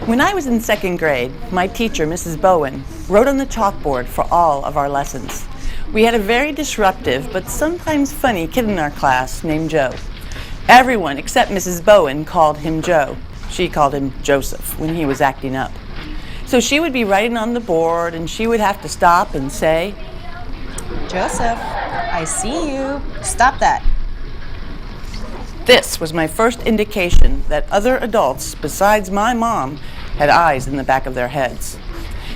When I was in second grade, my teacher, Mrs. Bowen, wrote on the chalkboard for all of our lessons. We had a very disruptive but sometimes funny kid in our class named Joe. Everyone except Mrs. Bowen called him Joe. She called him Joseph when he was acting up. So she would be writing on the board and she would have to stop and say, "Joseph, I see you. Stop that." This was my first indication that other adults besides my mom had eyes in the back of their heads.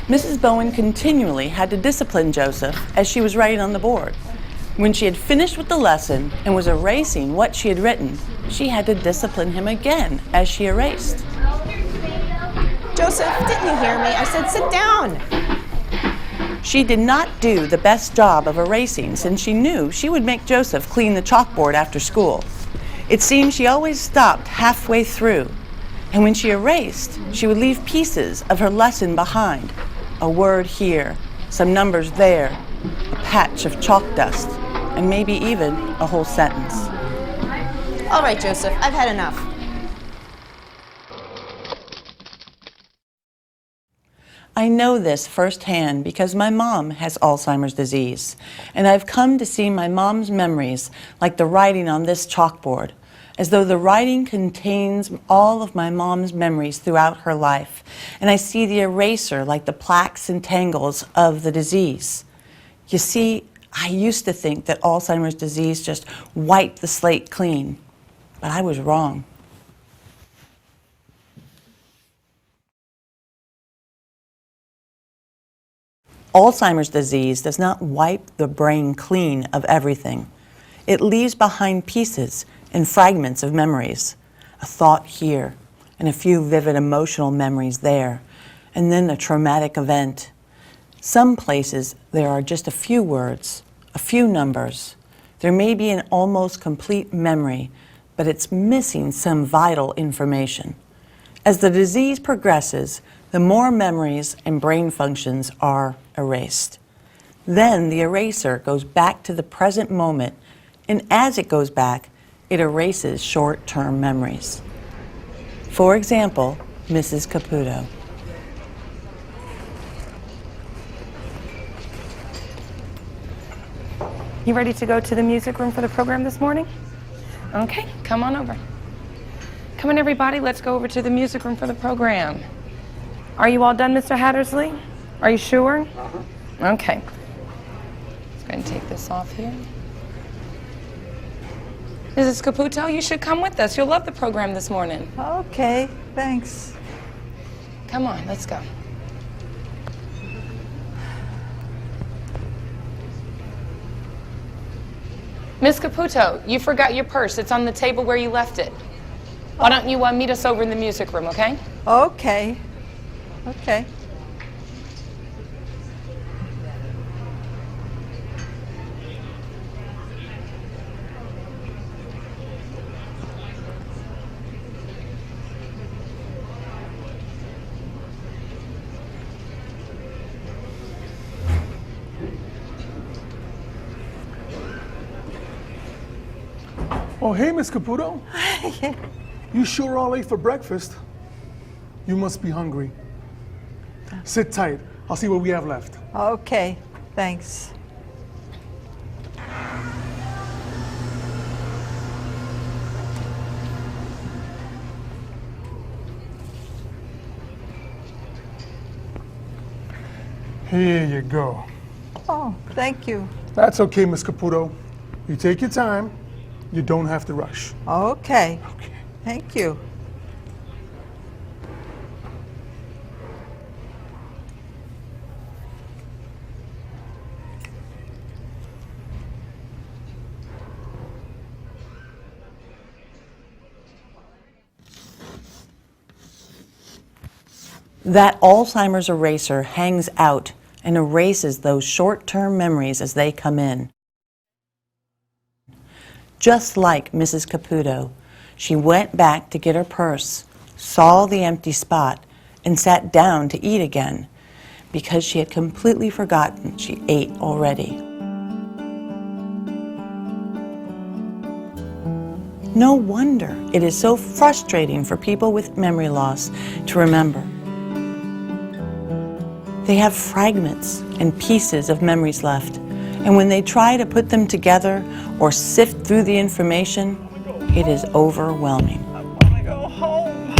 Mrs. Bowen continually had to discipline Joseph as she was writing on the board. When she had finished with the lesson and was erasing what she had written, she had to discipline him again as she erased. "Joseph, didn't you hear me? I said sit down." She did not do the best job of erasing since she knew she would make Joseph clean the chalkboard after school. It seemed she always stopped halfway through, and when she erased, she would leave pieces of her lesson behind. A word here, some numbers there, a patch of chalk dust, and maybe even a whole sentence. "All right, Joseph, I've had enough." I know this firsthand because my mom has Alzheimer's disease, and I've come to see my mom's memories like the writing on this chalkboard, as though the writing contains all of my mom's memories throughout her life, and I see the eraser like the plaques and tangles of the disease. You see, I used to think that Alzheimer's disease just wiped the slate clean, but I was wrong. Alzheimer's disease does not wipe the brain clean of everything. It leaves behind pieces and fragments of memories, a thought here, and a few vivid emotional memories there, and then a traumatic event. Some places there are just a few words, a few numbers. There may be an almost complete memory, but it's missing some vital information. As the disease progresses, the more memories and brain functions are erased. Then the eraser goes back to the present moment, and as it goes back, it erases short-term memories. For example, Mrs. Caputo. You ready to go to the music room for the program this morning? Okay, come on over. Come on, everybody, let's go over to the music room for the program. Are you all done, Mr. Hattersley? Are you sure? Okay. Let's go ahead and take this off here. Mrs. Caputo, you should come with us. You'll love the program this morning. Okay, thanks. Come on, let's go. Miss Caputo, you forgot your purse. It's on the table where you left it. Why don't you meet us over in the music room, okay? Okay. Okay. Oh, hey, Miss Caputo. You sure are late for breakfast. You must be hungry. Sit tight. I'll see what we have left. Okay, thanks. Here you go. Oh, thank you. That's okay, Miss Caputo. You take your time. You don't have to rush. Okay. Okay. Thank you. That Alzheimer's eraser hangs out and erases those short-term memories as they come in. Just like Mrs. Caputo, she went back to get her purse, saw the empty spot, and sat down to eat again because she had completely forgotten she ate already. No wonder it is so frustrating for people with memory loss to remember. They have fragments and pieces of memories left, and when they try to put them together or sift through the information, it is overwhelming. I want to go home.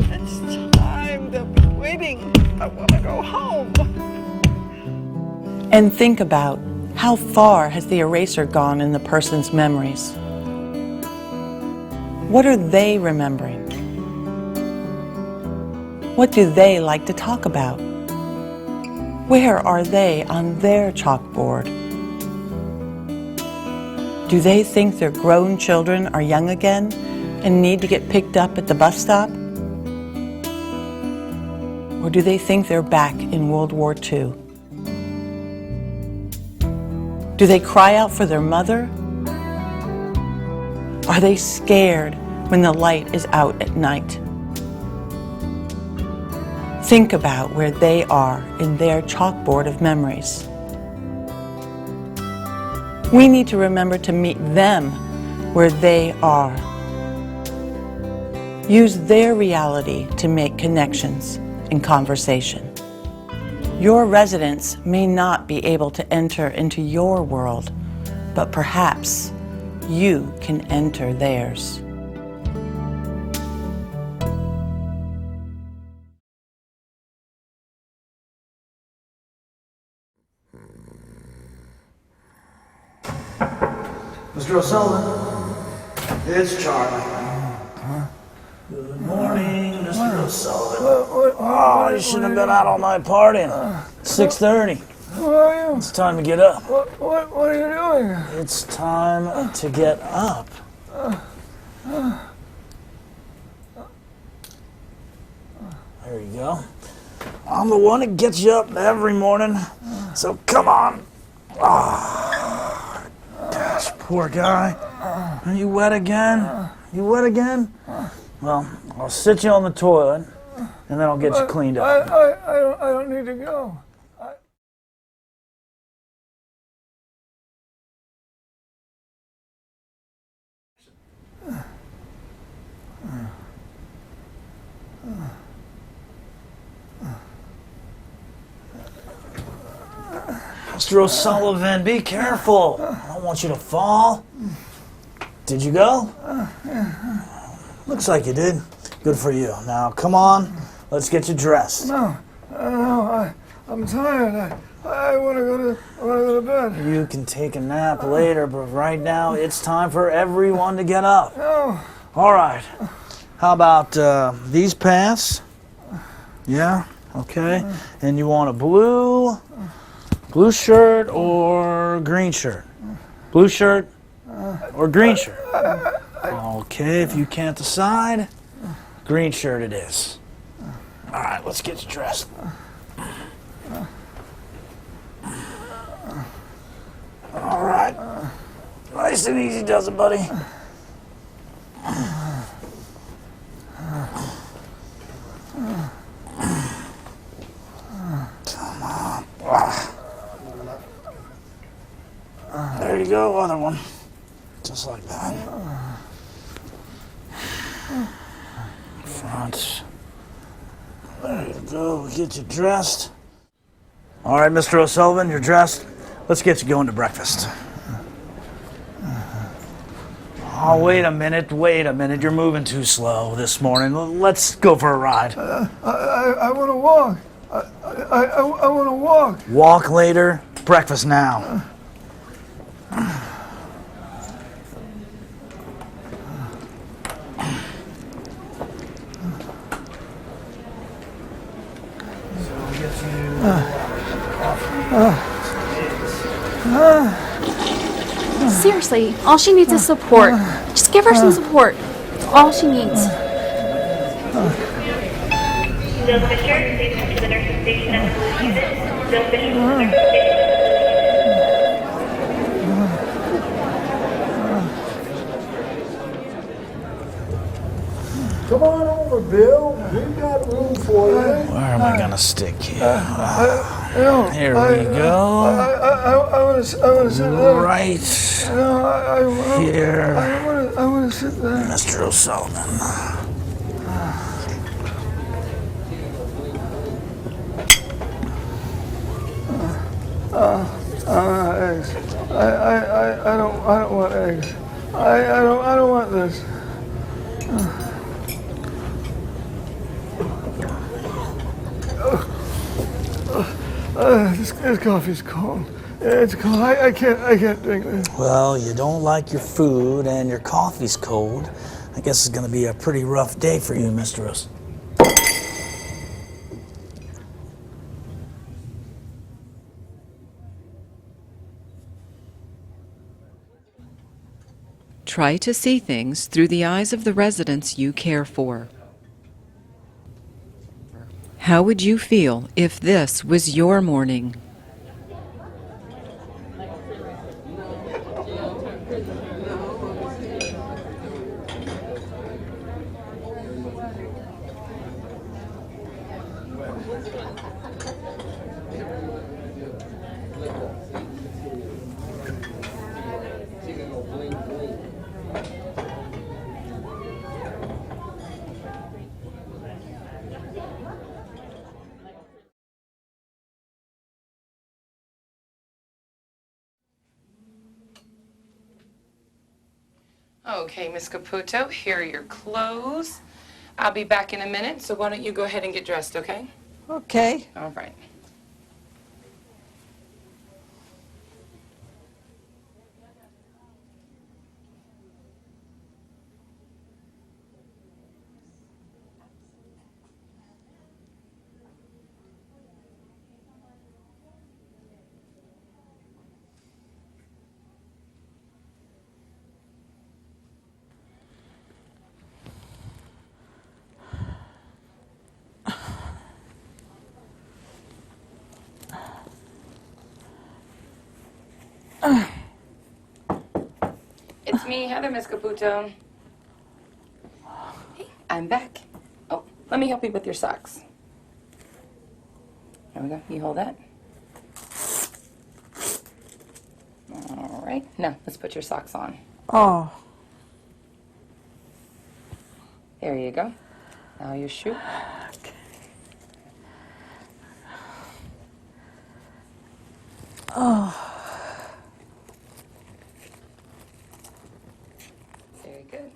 It's time. They'll be waiting. I want to go home. And think about how far has the eraser gone in the person's memories? What are they remembering? What do they like to talk about? Where are they on their chalkboard? Do they think their grown children are young again and need to get picked up at the bus stop? Or do they think they're back in World War II? Do they cry out for their mother? Are they scared when the light is out at night? Think about where they are in their chalkboard of memories. We need to remember to meet them where they are. Use their reality to make connections and conversation. Your residents may not be able to enter into your world, but perhaps you can enter theirs. Mr. O'Sullivan, it's Charlie. Good morning, Mr. O'Sullivan. Oh, you shouldn't have been out all night partying. 6:30. Who are you? It's time to get up. What are you doing? It's time to get up. There you go. I'm the one that gets you up every morning, so come on. Gosh, poor guy. Are you wet again? You wet again? Well, I'll sit you on the toilet, and then I'll get you cleaned up. I don't need to go. Mr. O'Sullivan, be careful. I don't want you to fall. Did you go? Looks like you did. Good for you. Now, come on. Let's get you dressed. No, I'm tired. I want to go to bed. You can take a nap later, but right now it's time for everyone to get up. No. All right. How about these pants? Yeah? Okay. And you want a blue shirt or green shirt? Blue shirt or green shirt? Okay, if you can't decide, green shirt it is. All right, let's get you dressed. All right. Nice and easy does it, buddy. Come on. There you go, other one. Just like that. Front. There you go, get you dressed. All right, Mr. O'Sullivan, you're dressed. Let's get you going to breakfast. Oh, wait a minute. You're moving too slow this morning. Let's go for a ride. I want to walk. I want to walk. Walk later, breakfast now. Seriously, all she needs is support. Just give her some support. It's all she needs. Bill Fisher, please come to the nursing station at the Blue Unit. Bill Fisher from the nursing station. Come on over, Bill. We've got room for you. Where am I gonna stick you? Here I we go. want to sit there. Right No, here, I want to sit there. Mr. O'Sullivan. Eggs. I don't want eggs. I don't want this. This coffee's cold. It's cold. I can't drink this. Well, you don't like your food and your coffee's cold. I guess it's going to be a pretty rough day for you, mistress. Try to see things through the eyes of the residents you care for. How would you feel if this was your morning? Okay, Miss Caputo, here are your clothes. I'll be back in a minute, so why don't you go ahead and get dressed, okay? Okay. All right. It's me, Heather, Miss Caputo. Hey, I'm back. Oh, let me help you with your socks. There we go. You hold that. All right. Now, let's put your socks on. Oh. There you go. Now your shoe. Oh. Very good.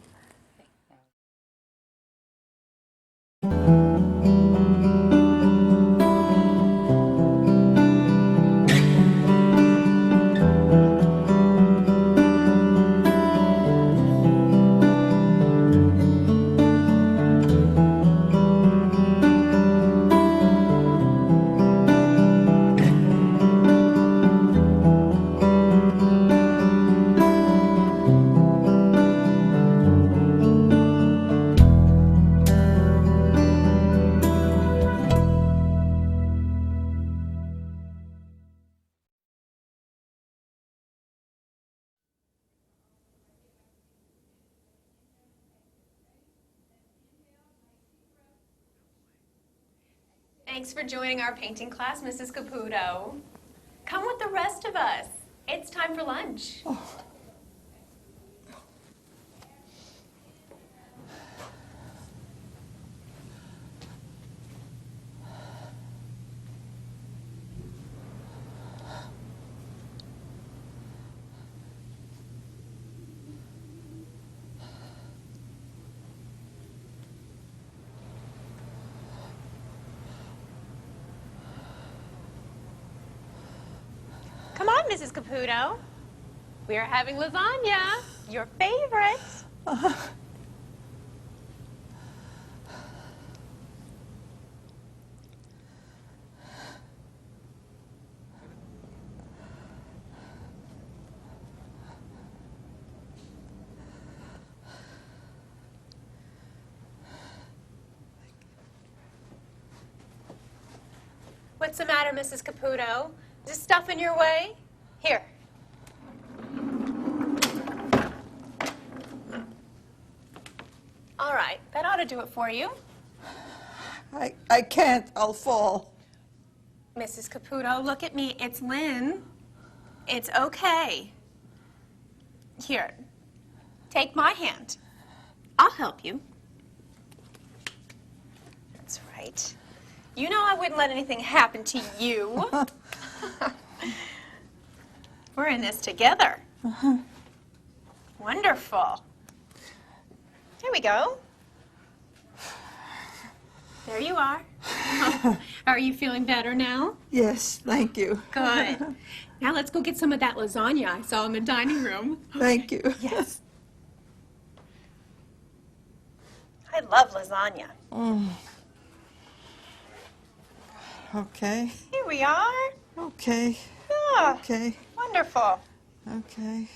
Thanks for joining our painting class, Mrs. Caputo. Come with the rest of us. It's time for lunch. Come on, Mrs. Caputo. We are having lasagna, your favorite. What's the matter, Mrs. Caputo? Is this stuff in your way? Here. All right, that ought to do it for you. I can't. I'll fall. Mrs. Caputo, look at me. It's Lynn. It's okay. Here, take my hand. I'll help you. That's right. You know I wouldn't let anything happen to you. We're in this together. Wonderful. Here we go. There you are. Are you feeling better now? Yes, thank you. Good. Now let's go get some of that lasagna I saw in the dining room. Thank you. Yes. I love lasagna. Okay, Here we are. okay, Ah, okay, wonderful. okay.